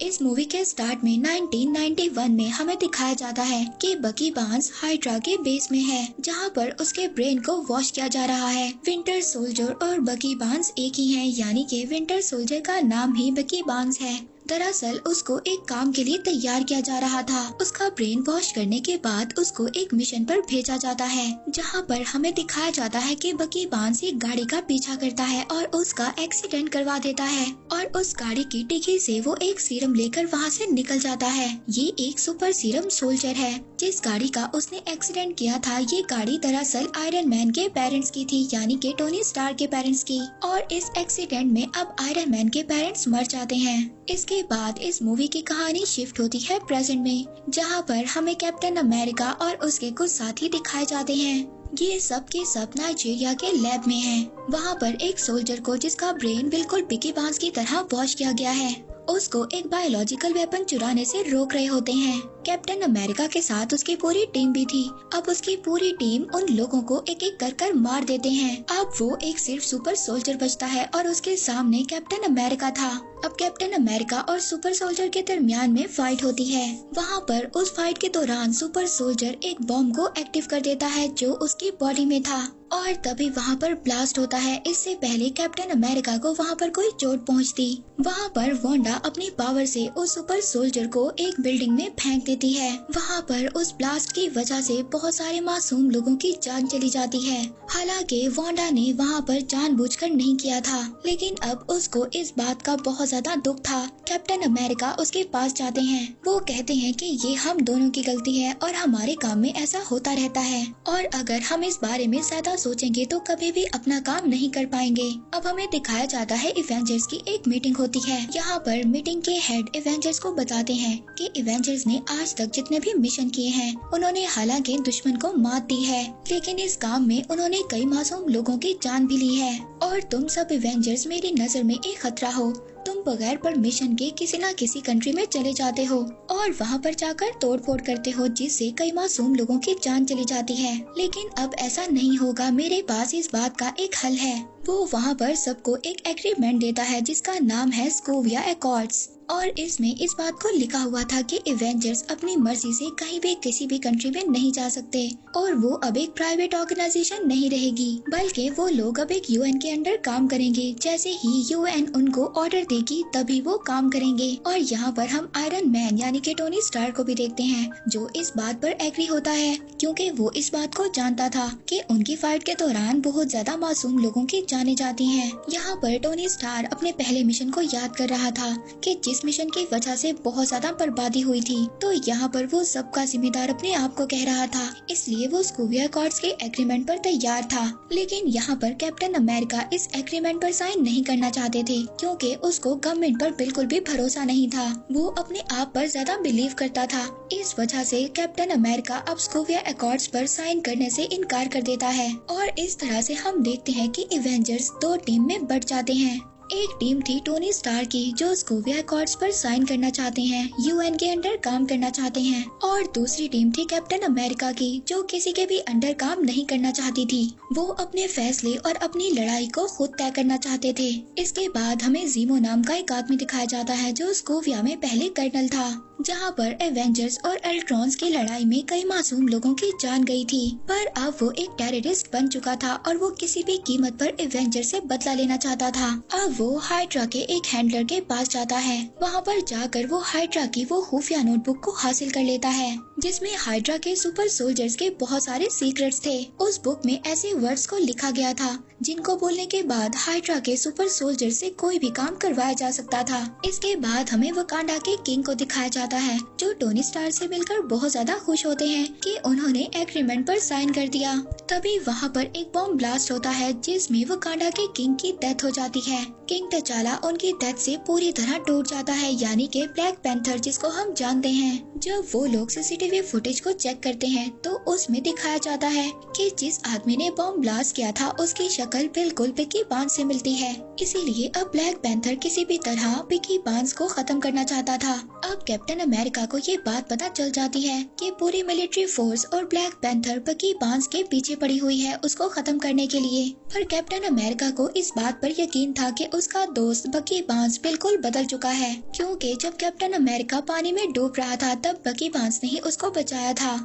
इस मूवी के स्टार्ट में 1991 में हमें दिखाया जाता है कि बकी बार्न्स हाइड्रा के बेस में है, जहां पर उसके ब्रेन को वॉश किया जा रहा है। विंटर सोल्जर और बकी बार्न्स एक ही हैं, यानी कि विंटर सोल्जर का नाम ही बकी बार्न्स है। दरअसल उसको एक काम के लिए तैयार किया जा रहा था। उसका ब्रेन वॉश करने के बाद उसको एक मिशन पर भेजा जाता है, जहां पर हमें दिखाया जाता है कि बकी बार्न्स एक गाड़ी का पीछा करता है और उसका एक्सीडेंट करवा देता है और उस गाड़ी की डिक्की से वो एक सीरम लेकर वहां से निकल जाता है। ये एक सुपर सीरम सोल्जर है। जिस गाड़ी का उसने एक्सीडेंट किया था, ये गाड़ी दरअसल आयरन मैन के पेरेंट्स की थी, यानी कि टोनी स्टार्क के पेरेंट्स की। और इस एक्सीडेंट में अब आयरन मैन के पेरेंट्स मर जाते हैं। इसके बाद इस मूवी की कहानी शिफ्ट होती है प्रेजेंट में, जहां पर हमें कैप्टन अमेरिका और उसके कुछ साथी दिखाए जाते हैं। ये सब के सब नाइजीरिया के लैब में हैं। वहां पर एक सोल्जर को जिसका ब्रेन बिल्कुल बकी बार्न्स की तरह वॉश किया गया है, उसको एक बायोलॉजिकल वेपन चुराने से रोक रहे होते हैं। कैप्टन अमेरिका के साथ उसकी पूरी टीम भी थी। अब उसकी पूरी टीम उन लोगों को एक एक कर मार देते हैं। अब वो एक सिर्फ सुपर सोल्जर बचता है और उसके सामने कैप्टन अमेरिका था। अब कैप्टन अमेरिका और सुपर सोल्जर के दरमियान में फाइट होती है। वहाँ पर उस फाइट के दौरान सुपर सोल्जर एक बॉम्ब को एक्टिव कर देता है जो उसकी बॉडी में था और तभी वहाँ पर ब्लास्ट होता है। इससे पहले कैप्टन अमेरिका को वहाँ पर कोई चोट पहुँचती, वहाँ पर वांडा अपनी पावर से उस सुपर सोल्जर को एक बिल्डिंग में फेंक देती है। वहाँ पर उस ब्लास्ट की वजह से बहुत सारे मासूम लोगों की जान चली जाती है। हालांकि वांडा ने वहाँ पर जानबूझकर नहीं किया था, लेकिन अब उसको इस बात का बहुत ज्यादा दुख था। कैप्टन अमेरिका उसके पास जाते हैं। वो कहते हैं कि ये हम दोनों की गलती है और हमारे काम में ऐसा होता रहता है और अगर हम इस बारे में ज्यादा सोचेंगे तो कभी भी अपना काम नहीं कर पाएंगे। अब हमें दिखाया जाता है इवेंजर्स की एक मीटिंग होती है। यहाँ पर मीटिंग के हेड इवेंजर्स को बताते हैं कि इवेंजर्स ने आज तक जितने भी मिशन किए हैं उन्होंने हालांकि दुश्मन को मात दी है, लेकिन इस काम में उन्होंने कई मासूम लोगों की जान भी ली है और तुम सब इवेंजर्स मेरी नजर में एक खतरा हो। तुम बगैर परमिशन के किसी न किसी कंट्री में चले जाते हो और वहाँ पर जाकर तोड़फोड़ करते हो, जिससे कई मासूम लोगों की जान चली जाती है। लेकिन अब ऐसा नहीं होगा, मेरे पास इस बात का एक हल है। वो वहाँ पर सबको एक एग्रीमेंट देता है जिसका नाम है सोकोविया एकॉर्ड्स और इसमें इस बात को लिखा हुआ था कि इवेंजर्स अपनी मर्जी से कहीं भी किसी भी कंट्री में नहीं जा सकते और वो अब एक प्राइवेट ऑर्गेनाइजेशन नहीं रहेगी, बल्कि वो लोग अब एक यूएन के अंडर काम करेंगे। जैसे ही यूएन उनको ऑर्डर देगी तभी वो काम करेंगे। और यहाँ पर हम आयरन मैन यानी कि टोनी स्टार्क को भी देखते हैं, जो इस बात पर एग्री होता है क्योंकि वो इस बात को जानता था कि उनकी फाइट के दौरान बहुत ज्यादा मासूम लोगों की जाने जाती हैं। यहाँ पर टोनी स्टार्क अपने पहले मिशन को याद कर रहा था कि जिस मिशन की वजह से बहुत ज्यादा बर्बादी हुई थी, तो यहाँ पर वो सबका जिम्मेदार अपने आप को कह रहा था, इसलिए वो सोकोविया एकॉर्ड्स के एग्रीमेंट पर तैयार था। लेकिन यहाँ पर कैप्टन अमेरिका इस एग्रीमेंट पर साइन नहीं करना चाहते थे क्योंकि उसको गवर्नमेंट पर बिल्कुल भी भरोसा नहीं था। वो अपने आप पर ज्यादा बिलीव करता था। इस वजह से कैप्टन अमेरिका अब सोकोविया एकॉर्ड्स पर साइन करने से इनकार कर देता है और इस तरह से हम देखते हैं कि इवेंजर्स दो टीम में बट जाते हैं। एक टीम थी टोनी स्टार की जो सोकोविया एकॉर्ड्स पर साइन करना चाहते हैं, यूएन के अंडर काम करना चाहते हैं, और दूसरी टीम थी कैप्टन अमेरिका की जो किसी के भी अंडर काम नहीं करना चाहती थी। वो अपने फैसले और अपनी लड़ाई को खुद तय करना चाहते थे। इसके बाद हमें जीमो नाम का एक आदमी दिखाया जाता है जो सोकोविया में पहले कर्नल था, जहाँ पर एवेंजर्स और अल्ट्रॉन्स की लड़ाई में कई मासूम लोगों की जान गई थी, पर अब वो एक टेररिस्ट बन चुका था और वो किसी भी कीमत पर एवेंजर से बदला लेना चाहता था। अब वो हाइड्रा के एक हैंडलर के पास जाता है। वहाँ पर जाकर वो हाइड्रा की वो खुफिया नोटबुक को हासिल कर लेता है जिसमें हाइड्रा के सुपर सोल्जर्स के बहुत सारे सीक्रेट्स थे। उस बुक में ऐसे वर्ड्स को लिखा गया था जिनको बोलने के बाद हाइड्रा के सुपर सोल्जर से कोई भी काम करवाया जा सकता था। इसके बाद हमें वकांडा के किंग को दिखाया जाता है जो टोनी स्टार से मिलकर बहुत ज्यादा खुश होते हैं कि उन्होंने एग्रीमेंट पर साइन कर दिया। तभी वहाँ पर एक बॉम्ब ब्लास्ट होता है जिसमें वकांडा के किंग की डेथ हो जाती है। किंग तचाला उनकी डेथ से पूरी तरह टूट जाता है, यानी कि ब्लैक पैंथर जिसको हम जानते हैं। जब वो लोग सीसीटीवी फुटेज को चेक करते हैं तो उसमें दिखाया जाता है कि जिस आदमी ने बॉम्ब ब्लास्ट किया था उसकी शक्ल बिल्कुल बकी बार्न्स से मिलती है। इसीलिए अब ब्लैक पैंथर किसी भी तरह बकी बार्न्स को खत्म करना चाहता था। अब कैप्टन अमेरिका को ये बात पता चल जाती है कि पूरी मिलिट्री फोर्स और ब्लैक पैंथर बकी बार्न्स के पीछे पड़ी हुई है उसको खत्म करने के लिए। पर कैप्टन अमेरिका को इस बात पर यकीन था कि उसका दोस्त बकी बार्न्स बिल्कुल बदल चुका है, क्योंकि जब कैप्टन अमेरिका पानी में डूब रहा था तब बकी बार्न्स ने ही उसको बचाया था।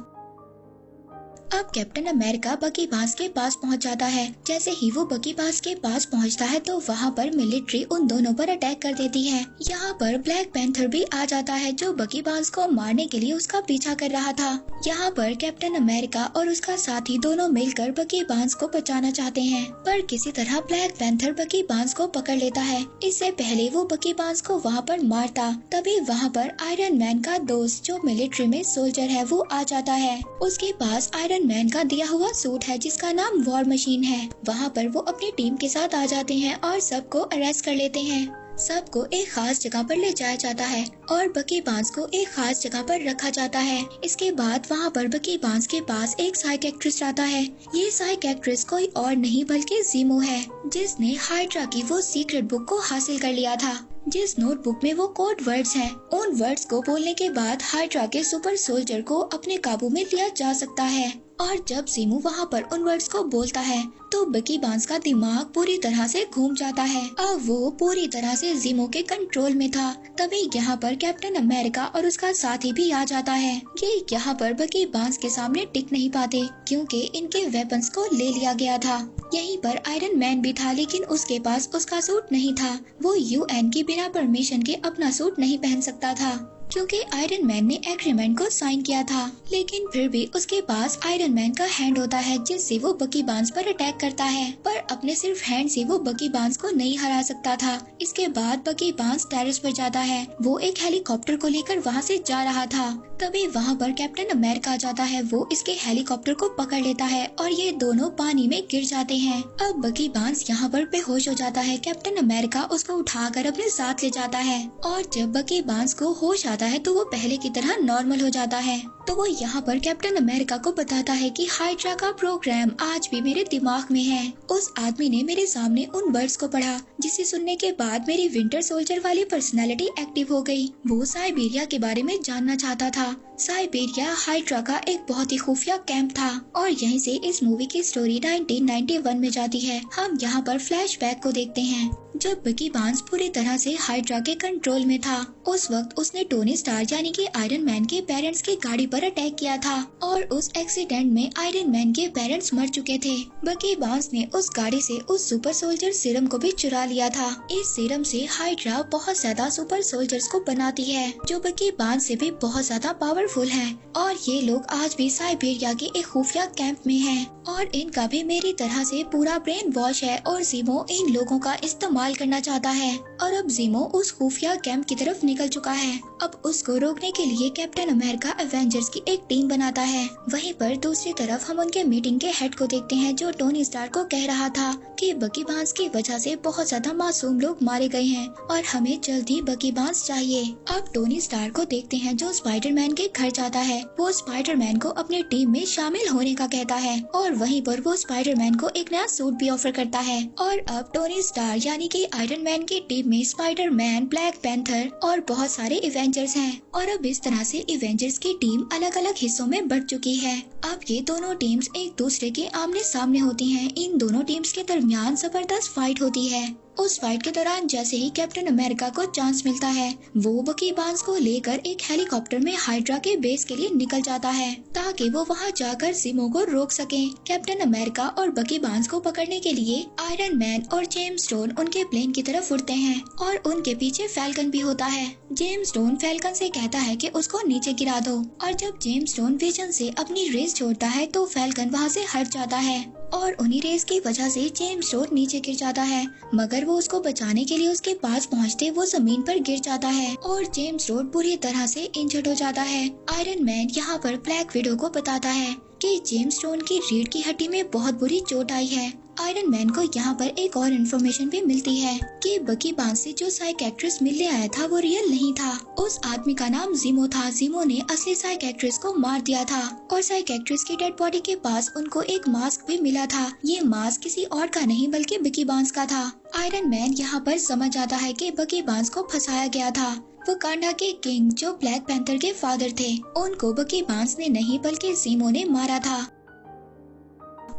अब कैप्टन अमेरिका बकी बार्न्स के पास पहुंच जाता है। जैसे ही वो बकी बार्न्स के पास पहुंचता है तो वहां पर मिलिट्री उन दोनों पर अटैक कर देती है। यहाँ पर ब्लैक पैंथर भी आ जाता है जो बकी बार्न्स को मारने के लिए उसका पीछा कर रहा था। यहाँ पर कैप्टन अमेरिका और उसका साथी दोनों मिलकर बकी बार्न्स को बचाना चाहते हैं, पर किसी तरह ब्लैक पैंथर बकी बार्न्स को पकड़ लेता है। इससे पहले वो बकी बार्न्स को वहाँ पर मारता, तभी वहाँ पर आयरन मैन का दोस्त जो मिलिट्री में सोल्जर है वो आ जाता है। उसके पास आयरन मैन का दिया हुआ सूट है जिसका नाम वॉर मशीन है। वहाँ पर वो अपनी टीम के साथ आ जाते हैं और सबको अरेस्ट कर लेते हैं। सबको एक खास जगह पर ले जाया जाता है और बकी बार्न्स को एक खास जगह पर रखा जाता है। इसके बाद वहाँ पर बकी बार्न्स के पास एक साइकियाट्रिस्ट आता है। ये साइकियाट्रिस्ट कोई और नहीं बल्कि ज़ीमो है, जिसने हाइड्रा की वो सीक्रेट बुक को हासिल कर लिया था, जिस नोटबुक में वो कोड वर्ड्स हैं। उन वर्ड्स को बोलने के बाद हाइड्रा के सुपर सोल्जर को अपने काबू में लिया जा सकता है। और जब ज़ीमो वहाँ पर उन वर्ड्स को बोलता है तो बकी बार्न्स का दिमाग पूरी तरह से घूम जाता है। अब वो पूरी तरह से ज़ीमो के कंट्रोल में था। तभी यहाँ पर कैप्टन अमेरिका और उसका साथी भी आ जाता है। ये यहाँ पर बकी बार्न्स के सामने टिक नहीं पाते क्योंकि इनके वेपन्स को ले लिया गया था। यहीं पर आयरन मैन भी था, लेकिन उसके पास उसका सूट नहीं था। वो UN की बिना परमिशन के अपना सूट नहीं पहन सकता था, क्योंकि आयरन मैन ने एग्रीमेंट को साइन किया था। लेकिन फिर भी उसके पास आयरन मैन का हैंड होता है जिससे वो बकी बार्न्स पर अटैक करता है, पर अपने सिर्फ हैंड से वो बकी बार्न्स को नहीं हरा सकता था। इसके बाद बकी बार्न्स टेरेस पर जाता है। वो एक हेलीकॉप्टर को लेकर वहाँ से जा रहा था। तभी वहाँ पर कैप्टन अमेरिका आ जाता है। वो इसके हेलीकॉप्टर को पकड़ लेता है और ये दोनों पानी में गिर जाते हैं। अब बकी बार्न्स यहाँ पर बेहोश हो जाता है। कैप्टन अमेरिका उसको उठाकर अपने साथ ले जाता है और जब बकी बार्न्स को होश आता है तो वो पहले की तरह नॉर्मल हो जाता है। तो वो यहाँ पर कैप्टन अमेरिका को बताता है कि हाइड्रा का प्रोग्राम आज भी मेरे दिमाग में है। उस आदमी ने मेरे सामने उन वर्ड्स को पढ़ा, जिसे सुनने के बाद मेरी विंटर सोल्जर वाली पर्सनालिटी एक्टिव हो गई। वो साइबेरिया के बारे में जानना चाहता था। साइबेरिया हाइड्रा का एक बहुत ही खुफिया कैंप था और यहीं से इस मूवी की स्टोरी 1991 में जाती है। हम यहाँ पर फ्लैशबैक को देखते हैं। जब बकी बार्न्स पूरी तरह से हाइड्रा के कंट्रोल में था, उस वक्त उसने टोनी स्टार यानी कि आयरन मैन के पेरेंट्स की गाड़ी पर अटैक किया था और उस एक्सीडेंट में आयरन मैन के पेरेंट्स मर चुके थे। बकी बार्न्स ने उस गाड़ी से उस सुपर सोल्जर सीरम को भी चुरा लिया था। इस सीरम से हाइड्रा बहुत ज्यादा सुपर सोल्जर्स को बनाती है जो बकी बार्न्स से भी बहुत ज्यादा पावरफुल है और ये लोग आज भी साइबेरिया के एक खुफिया कैंप में हैं और इनका भी मेरी तरह से पूरा ब्रेन वॉश है और ज़ीमो इन लोगों का इस्तेमाल करना चाहता है। और अब ज़ीमो उस खुफिया कैंप की तरफ निकल चुका है। अब उसको रोकने के लिए कैप्टन अमेरिका एवेंजर्स की एक टीम बनाता है। वहीं पर दूसरी तरफ हम उनके मीटिंग के हेड को देखते हैं जो टोनी स्टार को कह रहा था कि बकी बार्न्स की वजह से बहुत ज्यादा मासूम लोग मारे गए हैं और हमें जल्दी बकी बार्न्स चाहिए। अब टोनी स्टार को देखते हैं जो स्पाइडरमैन के घर जाता है। वो स्पाइडरमैन को अपनी टीम में शामिल होने का कहता है और वहीं पर वो स्पाइडरमैन को एक नया सूट भी ऑफर करता है। और अब टोनी स्टार यानी कि आयरन मैन की टीम में स्पाइडरमैन, ब्लैक पैंथर और बहुत सारे इवेंजर्स हैं और अब इस तरह से इवेंजर्स की टीम अलग अलग हिस्सों में बढ़ चुकी है। अब ये दोनों टीम्स एक दूसरे के आमने सामने होती हैं। इन दोनों टीम्स के दरमियान जबरदस्त फाइट होती है। उस फाइट के दौरान जैसे ही कैप्टन अमेरिका को चांस मिलता है, वो बकी बार्न्स को लेकर एक हेलीकॉप्टर में हाइड्रा के बेस के लिए निकल जाता है ताकि वो वहां जाकर ज़ीमो को रोक सके। कैप्टन अमेरिका और बकी बार्न्स को पकड़ने के लिए आयरन मैन और जेम्स स्टोन उनके प्लेन की तरफ उड़ते हैं और उनके पीछे फैल्कन भी होता है। जेम्स स्टोन फैल्कन से कहता है कि उसको नीचे गिरा दो और जब जेम्स स्टोन विजन से अपनी रेस छोड़ता है तो फैल्कन वहाँ से हट जाता है और उन्हीं रेस की वजह से जेम्स स्टोन नीचे गिर जाता है, मगर वो उसको बचाने के लिए उसके पास पहुंचते वो जमीन पर गिर जाता है और जेम्स स्टोन बुरी तरह से इंजर्ड हो जाता है। आयरन मैन यहाँ पर ब्लैक विडो को बताता है कि जेम्स स्टोन की रीढ़ की हड्डी में बहुत बुरी चोट आई है। आयरन मैन को यहाँ पर एक और इन्फॉर्मेशन भी मिलती है कि बकी बार्न्स से जो साइकियाट्रिस्ट मिलने आया था वो रियल नहीं था। उस आदमी का नाम ज़ीमो था। ज़ीमो ने असली साइकियाट्रिस्ट को मार दिया था और साइकियाट्रिस्ट की डेड बॉडी के पास उनको एक मास्क भी मिला था। ये मास्क किसी और का नहीं बल्कि बकी बार्न्स का था। आयरन मैन यहाँ पर समझ जाता है कि बकी बार्न्स को फंसाया गया था। वकांडा के किंग जो ब्लैक पैंथर के फादर थे, उनको बकी बार्न्स ने नहीं बल्कि ज़ीमो ने मारा था।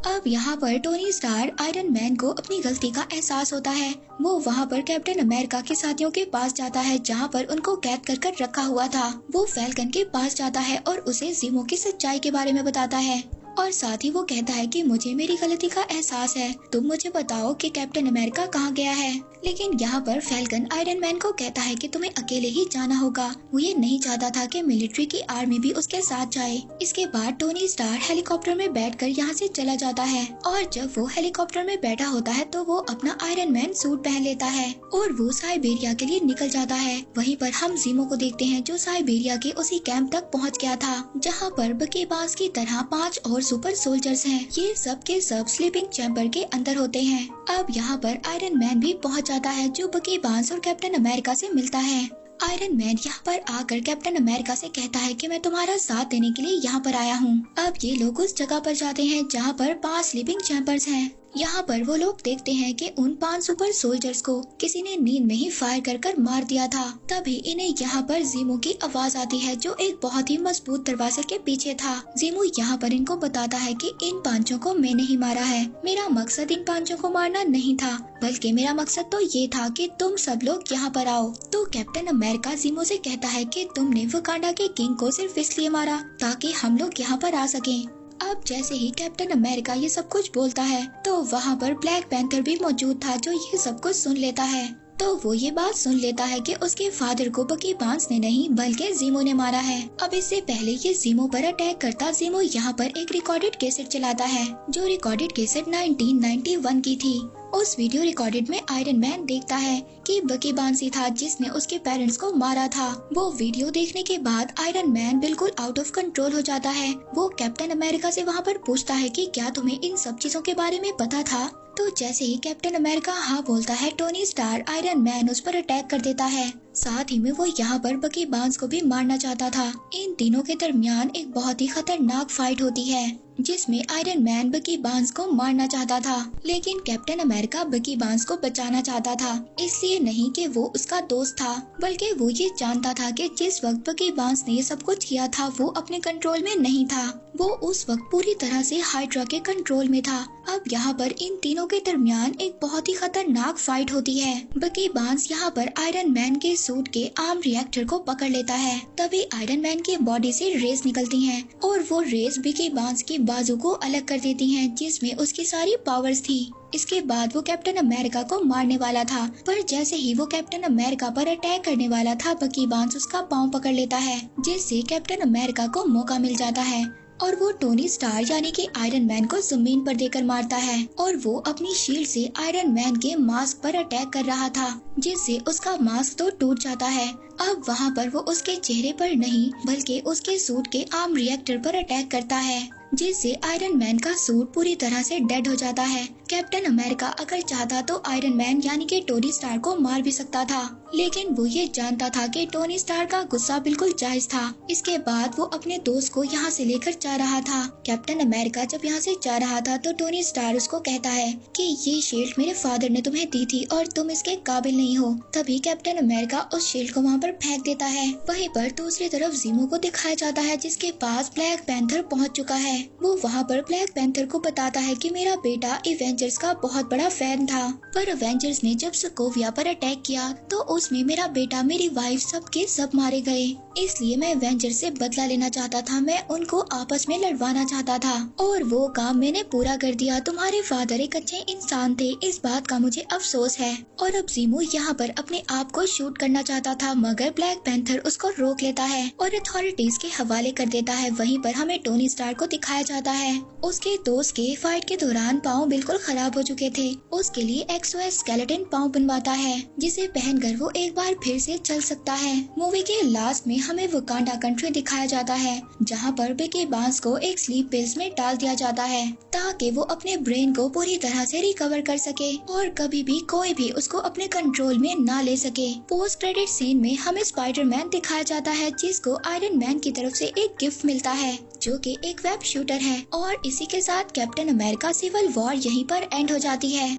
अब यहाँ पर टोनी स्टार्क आयरन मैन को अपनी गलती का एहसास होता है। वो वहाँ पर कैप्टन अमेरिका के साथियों के पास जाता है जहाँ पर उनको कैद कर रखा हुआ था। वो फैल्कन के पास जाता है और उसे ज़ीमो की सच्चाई के बारे में बताता है और साथ ही वो कहता है कि मुझे मेरी गलती का एहसास है, तुम मुझे बताओ कि कैप्टन अमेरिका कहाँ गया है। लेकिन यहाँ पर फैल्कन आयरन मैन को कहता है कि तुम्हें अकेले ही जाना होगा। वो ये नहीं चाहता था कि मिलिट्री की आर्मी भी उसके साथ जाए। इसके बाद टोनी स्टार्क हेलीकॉप्टर में बैठकर यहाँ से चला जाता है और जब वो हेलीकॉप्टर में बैठा होता है तो वो अपना आयरन मैन सूट पहन लेता है और वो साइबेरिया के लिए निकल जाता है। वहीं पर हम ज़ीमो को देखते हैं जो साइबेरिया के उसी कैंप तक पहुँच गया था जहाँ पर बकी बांस की तरह 5 और सुपर सोल्जर्स हैं। ये सब के सब स्लीपिंग चैम्बर के अंदर होते हैं। अब यहाँ पर आयरन मैन भी पहुँच जाता है जो बकी बांस और कैप्टन अमेरिका से मिलता है। आयरन मैन यहाँ पर आकर कैप्टन अमेरिका से कहता है कि मैं तुम्हारा साथ देने के लिए यहाँ पर आया हूँ। अब ये लोग उस जगह पर जाते हैं जहाँ पर 5 स्लीपिंग चैम्बर्स हैं। यहाँ पर वो लोग देखते हैं कि उन 5 सुपर सोल्जर्स को किसी ने नींद में ही फायर कर मार दिया था। तभी इन्हें यहाँ पर ज़ीमो की आवाज आती है जो एक बहुत ही मजबूत दरवाजे के पीछे था। ज़ीमो यहाँ पर इनको बताता है कि इन 5 को मैंने ही मारा है। मेरा मकसद इन 5 को मारना नहीं था, बल्कि मेरा मकसद तो ये था कि तुम सब लोग यहाँ पर आओ। तो कैप्टन अमेरिका ज़ीमो से कहता है कि तुमने वकांडा के किंग को सिर्फ इसलिए मारा ताकि हम लोग यहाँ पर आ सकें। अब जैसे ही कैप्टन अमेरिका ये सब कुछ बोलता है तो वहाँ पर ब्लैक पैंथर भी मौजूद था जो ये सब कुछ सुन लेता है। तो वो ये बात सुन लेता है कि उसके फादर को बकी बांस ने नहीं बल्कि ज़ीमो ने मारा है। अब इससे पहले ये ज़ीमो पर अटैक करता ज़ीमो यहाँ पर एक रिकॉर्डेड कैसेट चलाता है जो रिकॉर्डेड कैसेट 1991 की थी। उस वीडियो रिकॉर्डेड में आयरन मैन देखता है कि बकी बांस ही था जिसने उसके पेरेंट्स को मारा था। वो वीडियो देखने के बाद आयरन मैन बिल्कुल आउट ऑफ कंट्रोल हो जाता है। वो कैप्टन अमेरिका से वहाँ पर पूछता है कि क्या तुम्हें इन सब चीजों के बारे में पता था। तो जैसे ही कैप्टन अमेरिका हाँ बोलता है टोनी स्टार्क आयरन मैन उस पर अटैक कर देता है। साथ ही में वो यहाँ पर बकी बांस को भी मारना चाहता था। इन तीनों के दरमियान एक बहुत ही खतरनाक फाइट होती है जिसमें आयरन मैन बकी बांस को मारना चाहता था, लेकिन कैप्टन अमेरिका बकी बांस को बचाना चाहता था। इसलिए नहीं कि वो उसका दोस्त था, बल्कि वो ये जानता था कि जिस वक्त बकी बांस ने ये सब कुछ किया था वो अपने कंट्रोल में नहीं था। वो उस वक्त पूरी तरह से हाइड्रा के कंट्रोल में था। अब यहाँ पर इन तीनों के दरमियान एक बहुत ही खतरनाक फाइट होती है। बकी बांस यहाँ पर आयरन मैन के सूट के आर्म रिएक्टर को पकड़ लेता है। तभी आयरन मैन की बॉडी से रेस निकलती हैं और वो रेस बकी बांस की बाजू को अलग कर देती हैं जिसमें उसकी सारी पावर्स थी। इसके बाद वो कैप्टन अमेरिका को मारने वाला था, पर जैसे ही वो कैप्टन अमेरिका पर अटैक करने वाला था बकी बांस उसका पाँव पकड़ लेता है जिससे कैप्टन अमेरिका को मौका मिल जाता है और वो टोनी स्टार यानी कि आयरन मैन को जमीन पर देकर मारता है और वो अपनी शील्ड से आयरन मैन के मास्क पर अटैक कर रहा था जिससे उसका मास्क तो टूट जाता है। अब वहाँ पर वो उसके चेहरे पर नहीं बल्कि उसके सूट के आर्म रिएक्टर पर अटैक करता है जिससे आयरन मैन का सूट पूरी तरह से डेड हो जाता है। कैप्टन अमेरिका अगर चाहता तो आयरन मैन यानी कि टोनी स्टार को मार भी सकता था, लेकिन वो ये जानता था कि टोनी स्टार का गुस्सा बिल्कुल जायज था। इसके बाद वो अपने दोस्त को यहाँ से लेकर जा रहा था। कैप्टन अमेरिका जब यहाँ से जा रहा था तो टोनी स्टार उसको कहता है कि ये शील्ड मेरे फादर ने तुम्हें दी थी और तुम इसके काबिल नहीं हो। तभी कैप्टन अमेरिका उस शील्ड को वहाँ पर फेंक देता है। वहीं पर दूसरी तरफ ज़ीमो को दिखाया जाता है जिसके पास ब्लैक पैंथर पहुँच चुका है। वो वहाँ पर ब्लैक पैंथर को बताता है कि मेरा बेटा एवेंजर्स का बहुत बड़ा फैन था, पर एवेंजर्स ने जब सोकोविया पर अटैक किया तो उसमें मेरा बेटा मेरी वाइफ सबके सब मारे गए। इसलिए मैं एवेंजर्स से बदला लेना चाहता था। मैं उनको आपस में लड़वाना चाहता था और वो काम मैंने पूरा कर दिया। तुम्हारे फादर एक अच्छे इंसान थे, इस बात का मुझे अफसोस है। और अब ज़ीमो यहाँ पर अपने आप को शूट करना चाहता था मगर ब्लैक पैंथर उसको रोक लेता है और अथॉरिटीज के हवाले कर देता है। वहीं पर हमें टोनी स्टार को दिखाया जाता है उसके दोस्त के फाइट के दौरान पाँव बिल्कुल खराब हो चुके थे। उसके लिए एक्सोस्केलेटन पाँव बनवाता है जिसे पहनकर वो एक बार फिर से चल सकता है। मूवी के लास्ट में हमें वकांडा कंट्री दिखाया जाता है जहाँ पर बकी बांस को एक स्लीप पिल्स में डाल दिया जाता है ताकि वो अपने ब्रेन को पूरी तरह से रिकवर कर सके और कभी भी कोई भी उसको अपने कंट्रोल में ना ले सके। पोस्ट क्रेडिट सीन में हमें स्पाइडरमैन दिखाया जाता है जिसको आयरन मैन की तरफ से एक गिफ्ट मिलता है जो कि एक वेब शूटर है। और इसी के साथ कैप्टन अमेरिका सिविल वॉर यहीं पर एंड हो जाती है।